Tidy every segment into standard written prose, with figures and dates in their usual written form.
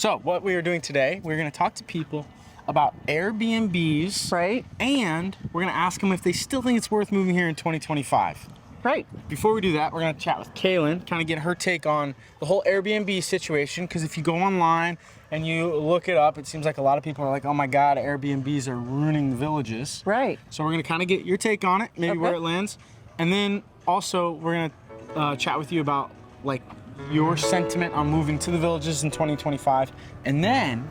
So what we are doing today, we're going to talk to people about Airbnbs. Right. And we're going to ask them if they still think it's worth moving here in 2025. Right. Before we do that, we're going to chat with Kaylin, kind of get her take on the whole Airbnb situation. Because if you go online and you look it up, it seems like a lot of people are like, oh my God, Airbnbs are ruining the villages. Right. So we're going to kind of get your take on it, maybe where it lands. And then also we're going to chat with you about like your sentiment on moving to the villages in 2025. And then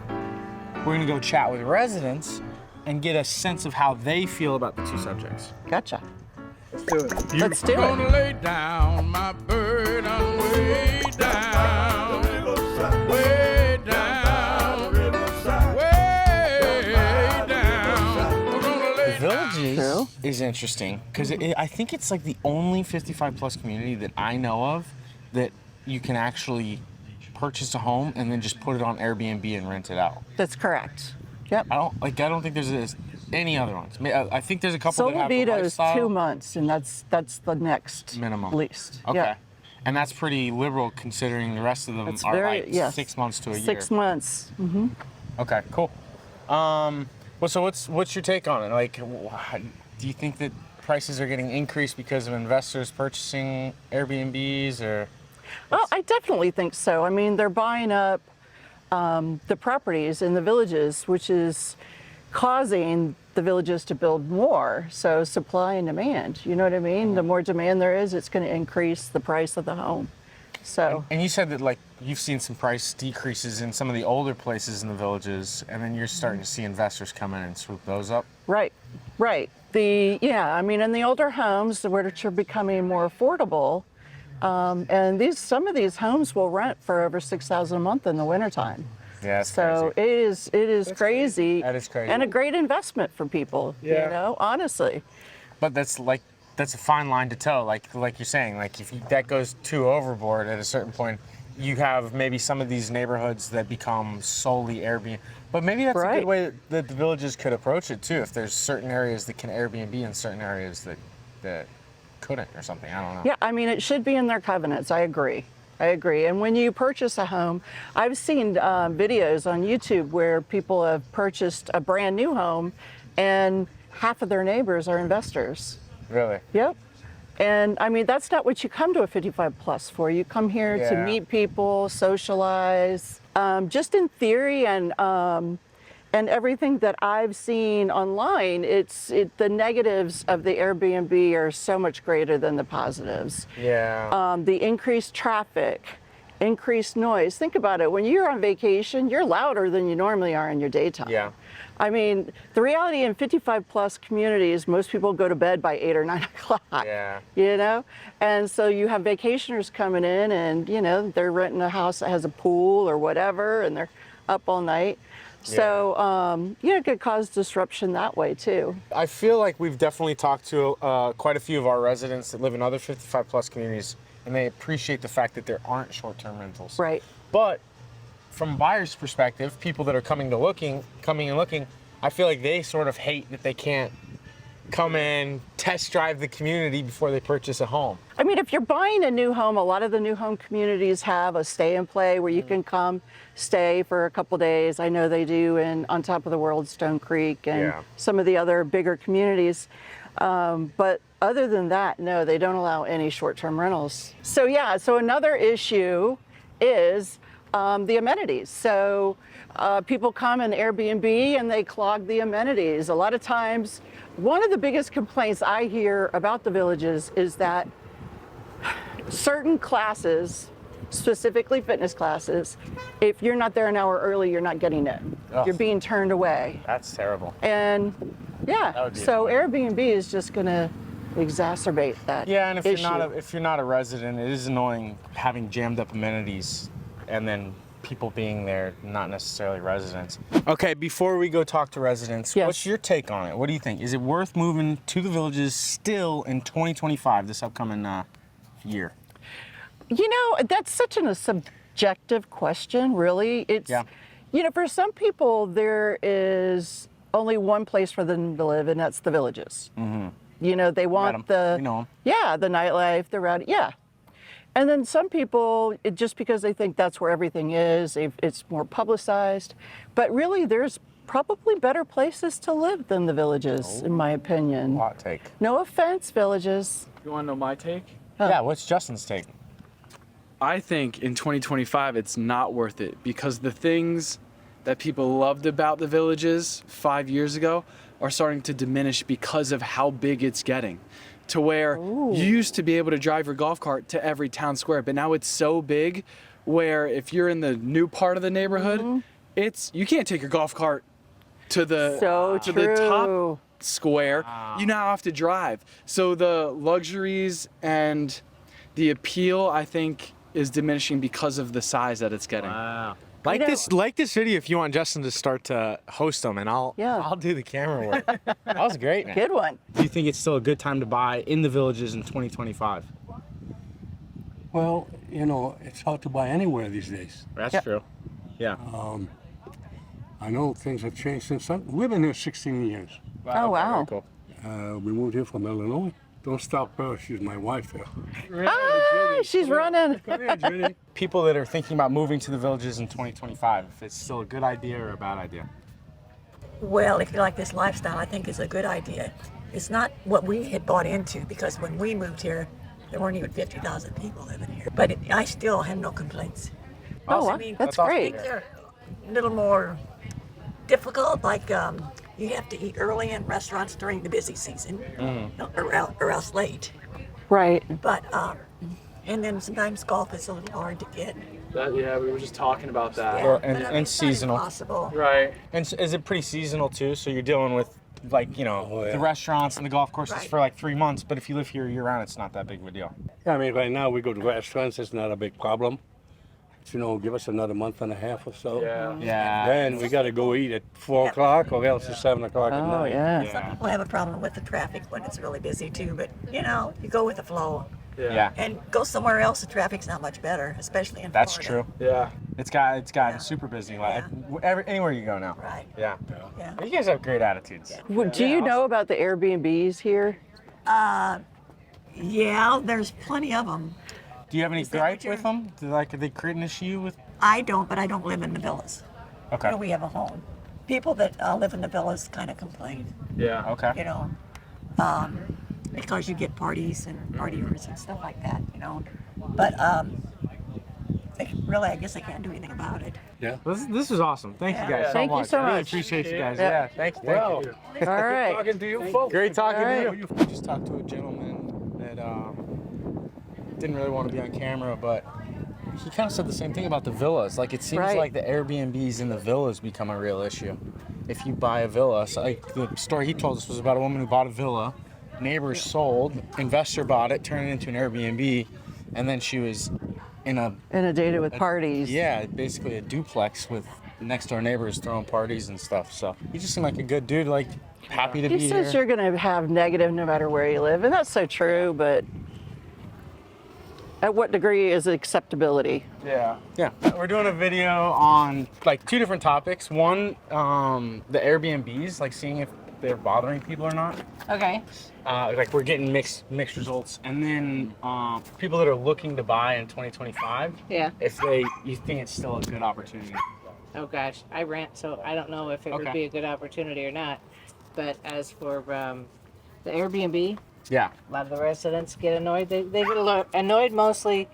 we're going to go chat with residents and get a sense of how they feel about the two subjects. Gotcha. Let's do it. Let's do it. Gonna lay down my burden way down, way down, way down. We're gonna lay Villages True. is interesting because I think it's like the only 55 plus community that I know of that you can actually purchase a home and then just put it on Airbnb and rent it out. That's correct. Yep. I don't think there's any other ones. I think there's a couple that have the Solivito is lifestyle 2 months, and that's the next minimum least. Okay. Yeah. And that's pretty liberal considering the rest of them That's are very, like yes. 6 months to a year. 6 months. Mm-hmm. Okay, cool. Well, so what's your take on it? Like, do you think that prices are getting increased because of investors purchasing Airbnbs, or? Well, I definitely think so. I mean, they're buying up the properties in the villages, which is causing the villages to build more. So supply and demand, you know what I mean? The more demand there is, it's going to increase the price of the home. So. And you said that like you've seen some price decreases in some of the older places in the villages, and then you're starting to see investors come in and swoop those up. Right, right. I mean, in the older homes, which are becoming more affordable, and some of these homes will rent for over $6,000 a month in the wintertime. Yeah, that's So crazy. it is crazy. That is crazy. And a great investment for people, you know, honestly. But that's a fine line to toe. Like you're saying, like if that goes too overboard at a certain point, you have maybe some of these neighborhoods that become solely Airbnb. But maybe that's a good way that the villages could approach it too. If there's certain areas that can Airbnb and certain areas that couldn't or something. I don't know. Yeah, I mean, it should be in their covenants. I agree. And when you purchase a home, I've seen videos on YouTube where people have purchased a brand new home and half of their neighbors are investors. Really? Yep. And I mean, that's not what you come to a 55 plus for. You come here to meet people, socialize. Just in theory and everything that I've seen online, the negatives of the Airbnb are so much greater than the positives. Yeah. The increased traffic, increased noise. Think about it. When you're on vacation, you're louder than you normally are in your daytime. Yeah. I mean, the reality in 55 plus communities, most people go to bed by 8 or 9 o'clock. Yeah. You know? And so you have vacationers coming in and, you know, they're renting a house that has a pool or whatever, and they're up all night. So, it could cause disruption that way too. I feel like we've definitely talked to quite a few of our residents that live in other 55 plus communities, and they appreciate the fact that there aren't short-term rentals. Right. But from a buyer's perspective, people that are coming and looking, I feel like they sort of hate that they can't come in, test drive the community before they purchase a home. I mean, if you're buying a new home, a lot of the new home communities have a stay and play where you can come stay for a couple days. I know they do on Top of the World, Stone Creek, and some of the other bigger communities. But other than that, no, they don't allow any short-term rentals. So another issue is the amenities. So people come in Airbnb and they clog the amenities. A lot of times, one of the biggest complaints I hear about the villages is that certain classes, specifically fitness classes, if you're not there an hour early, you're not getting in. Oh. You're being turned away. That's terrible. And so Airbnb is just going to exacerbate that. Yeah, and if issue. you're not a resident, it is annoying having jammed up amenities and then people being there, not necessarily residents. Okay, before we go talk to residents, what's your take on it? What do you think? Is it worth moving to the villages still in 2025, this upcoming year? You know, that's such a subjective question, really. It's, you know, for some people, there is only one place for them to live, and that's the villages. Mm-hmm. You know, they want the nightlife, the rowdy, And then some people, just because they think that's where everything is, it's more publicized. But really, there's probably better places to live than the villages, in my opinion. Hot take. No offense, villages. You want to know my take? Yeah, what's Justin's take? I think in 2025 it's not worth it because the things that people loved about the villages 5 years ago are starting to diminish because of how big it's getting. To where you used to be able to drive your golf cart to every town square, but now it's so big where if you're in the new part of the neighborhood, you can't take your golf cart to the the top square. You now have to drive. So the luxuries and the appeal, I think, is diminishing because of the size that it's getting. Wow. Like this video if you want Justin to start to host them, and I'll do the camera work. That was great, man. Good one. Do you think it's still a good time to buy in the villages in 2025? Well, you know, it's hard to buy anywhere these days. That's true. Yeah. I know things have changed since we've been here 16 years. Oh, wow. Very cool. We moved here from Illinois. Don't stop her, she's my wife here. Ah, she's running. Come here, Judy. People that are thinking about moving to the villages in 2025, if it's still a good idea or a bad idea? Well, if you like this lifestyle, I think it's a good idea. It's not what we had bought into because when we moved here, there weren't even 50,000 people living here. But I still have no complaints. Oh, I mean, that's awesome. great. Things are a little more difficult, like you have to eat early in restaurants during the busy season, or else late. Right. But and then sometimes golf is a little hard to get. Yeah, we were just talking about that. Or- But, and I mean, it's not seasonal. impossible. Right. And is it pretty seasonal too? So you're dealing with like, you know, the restaurants and the golf courses Right. for like 3 months, but if you live here year round, it's not that big of a deal. Yeah, I mean, right now we go to restaurants, it's not a big problem. But, you know, give us another month and a half or so. Yeah. Yeah. Then we got to go eat at 4 o'clock or else it's 7 o'clock at Oh, night. yeah. Some people have a problem with the traffic when it's really busy too, but you know, you go with the flow. Yeah. And go somewhere else, the traffic's not much better, especially in That's Florida. true. Yeah. It's gotten super busy. Like anywhere you go now. Right. Yeah. Yeah. You guys have great attitudes. Do you know about the Airbnbs here? Yeah, there's plenty of them. Do you have any Is that gripe what with them? Are they creating an issue with? I don't, but I don't live in the villas. Okay. You know, we have a home. People that live in the villas kind of complain, Yeah. Okay. you know, because you get parties and partiers and stuff like that, you know. But really, I guess I can't do anything about it. Yeah. This is awesome. Thank you guys so Thank you much. so I really much. appreciate you guys. Yeah. Yeah. Thank you. Wow. Thank you. All right. Talking to you folks. Great talking All to you. I just talked to a gentleman that didn't really want to be on camera, but he kind of said the same thing about the villas. Like it seems Right. like the Airbnbs in the villas become a real issue. If you buy a villa, so like the story he told us was about a woman who bought a villa, neighbors sold, investor bought it, turned it into an Airbnb, and then she was Inundated with parties. yeah, basically a duplex with next door neighbors throwing parties and stuff. So he just seemed like a good dude, like happy to He be says here. you're going to have negative no matter where you live, and that's so true, but at what degree is acceptability? Yeah. We're doing a video on like 2 different topics. One, the Airbnbs, like seeing if they're bothering people or not. Okay. Like we're getting mixed results. And then people that are looking to buy in 2025, Yeah. if you think it's still a good opportunity. Oh gosh, I rent, so I don't know if it Okay. would be a good opportunity or not. But as for the Airbnb, Yeah. a lot of the residents get annoyed. They get annoyed mostly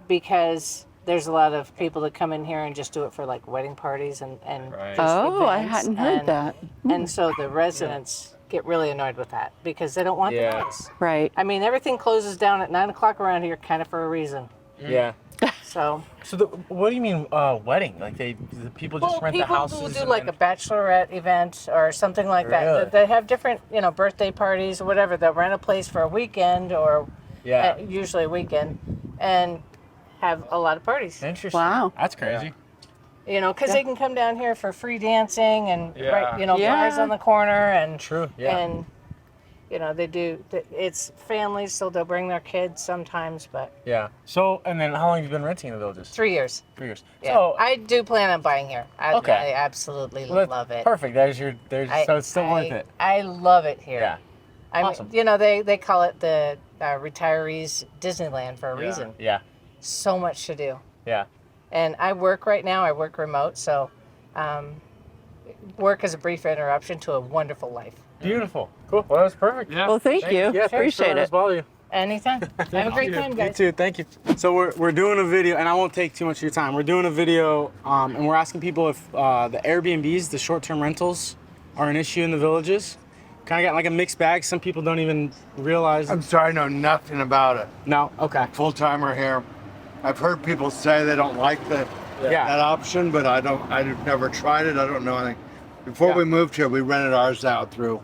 because there's a lot of people that come in here and just do it for like wedding parties and Right. just Oh, I events, hadn't heard and- that. And so the residents get really annoyed with that because they don't want Yeah. the noise. Right. I mean, everything closes down at 9 o'clock around here, kind of for a reason. Yeah. So. So what do you mean wedding? Like the people just rent the people houses? will do and like a then- bachelorette event or something like Really? that. They have different, birthday parties or whatever. They'll rent a place for a weekend or Yeah. usually a weekend and have a lot of parties. Interesting. Wow. That's crazy. Because they can come down here for free dancing and Yeah. Yeah. bars on the corner and True. Yeah. and they do. It's families, so they'll bring their kids sometimes. But Yeah. So, and then how long have you been renting the villages? 3 years. 3 years. Yeah, So, I do plan on buying here. Okay. I absolutely well, that's love it. Perfect. So it's still worth it. I love it here. Yeah. I mean, Awesome. they call it the retirees Disneyland for a reason. Yeah. So much to do. Yeah. And I work right now. I work remote, so work is a brief interruption to a wonderful life. Beautiful. Cool. Well, that was perfect. Yeah. Well, thank you. Yeah, Appreciate it. Bother you. Anytime. Have a great time, You guys. too. Thank you. So we're doing a video, and I won't take too much of your time. We're doing a video, and we're asking people if the Airbnbs, the short-term rentals, are an issue in the villages. Kind of got like a mixed bag. Some people don't even realize. I'm sorry, I know nothing about it. No. Okay. Full timer here. I've heard people say they don't like that Yeah. option, but I've never tried it. I don't know anything. Before we moved here, we rented ours out through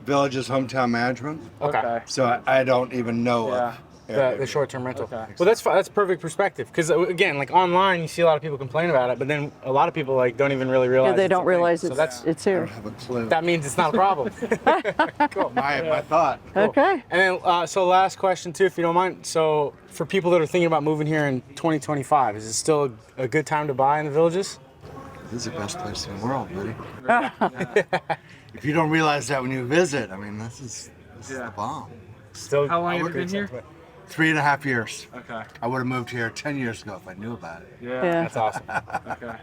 Village's Hometown Management. Okay. So I don't even know of The Airbnb. short-term rental. Okay. Well, that's fine. That's perfect perspective. Because again, like online, you see a lot of people complain about it, but then a lot of people like don't even really realize. Yeah, they it's don't a thing. realize So it's, that's it's I here. don't have a clue. that means it's not a problem. My thought. Okay. And then, so last question too, if you don't mind. So for people that are thinking about moving here in 2025, is it still a good time to buy in the villages? This is the best place in the world, buddy. If you don't realize that when you visit, I mean, this is the bomb. Still. How long have you been here? 3.5 years. Okay. I would have moved here 10 years ago if I knew about it. Yeah. That's awesome. Okay.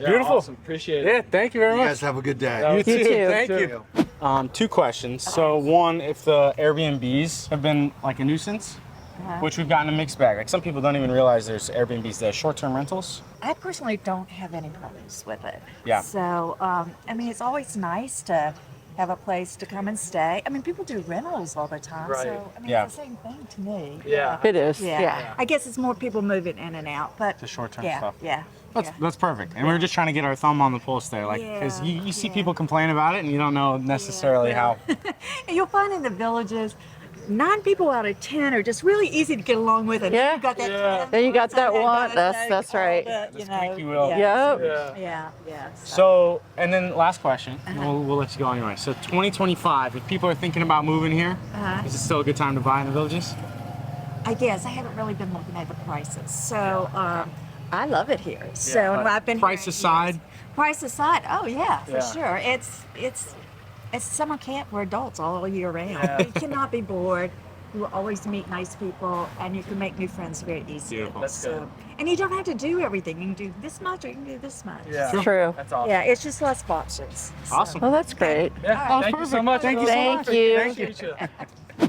Yeah, Beautiful. Awesome. Appreciate it. Yeah, thank you very You much. guys have a good day. You too. too. Thank you. Two questions. So one, if the Airbnbs have been like a nuisance, which we've gotten a mixed bag. Like some people don't even realize there's Airbnbs that are short-term rentals. I personally don't have any problems with it. Yeah. So, I mean, it's always nice to have a place to come and stay. I mean, people do rentals all the time. Right. So, I mean, Yeah. it's the same thing to me. Yeah. It is. Yeah. Yeah. I guess it's more people moving in and out, but The short-term yeah, stuff. yeah. That's perfect. And we're just trying to get our thumb on the pulse there. Like, because Yeah, you see yeah. people complain about it and you don't know necessarily how. And you'll find in the villages, 9 people out of 10 are just really easy to get along with. And Yeah. you got that. Yeah. 10 Then you got that person one. gotta That's know right. all the, you know, squeaky wheel. Yeah. Yep. Yeah. Yeah. So, and then last question, and we'll let you go anyway. So 2025, if people are thinking about moving here, is it still a good time to buy in the villages? I guess I haven't really been looking at the prices, so I love it here. So and I've been Price here aside? years. Price aside, oh yeah, for Yeah. sure. It's summer camp for adults all year round. Yeah. You cannot be bored. You will always meet nice people, and you can make new friends very easily. Beautiful. That's good. And you don't have to do everything. You can do this much, or you can do this much. Yeah. True. That's awesome. Yeah, it's just lots of options. So- Awesome. Well, that's great. Yeah. Thank you so much. Thank you so Thank much. you. Thank you.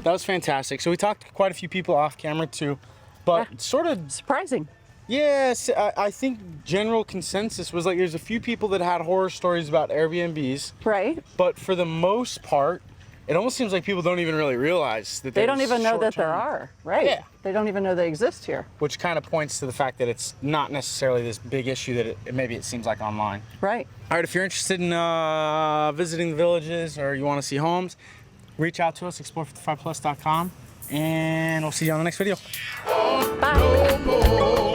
That was fantastic. So we talked to quite a few people off camera too, but sort of, Surprising. yes, I think general consensus was like there's a few people that had horror stories about Airbnbs, Right. but for the most part, it almost seems like people don't even really realize that They don't there's even know that there short-term- are. Right. Yeah. They don't even know they exist here. Which kind of points to the fact that it's not necessarily this big issue that maybe it seems like online. Right. All right, if you're interested in visiting the villages or you want to see homes, reach out to us, explore55plus.com, and we'll see you on the next video. No more.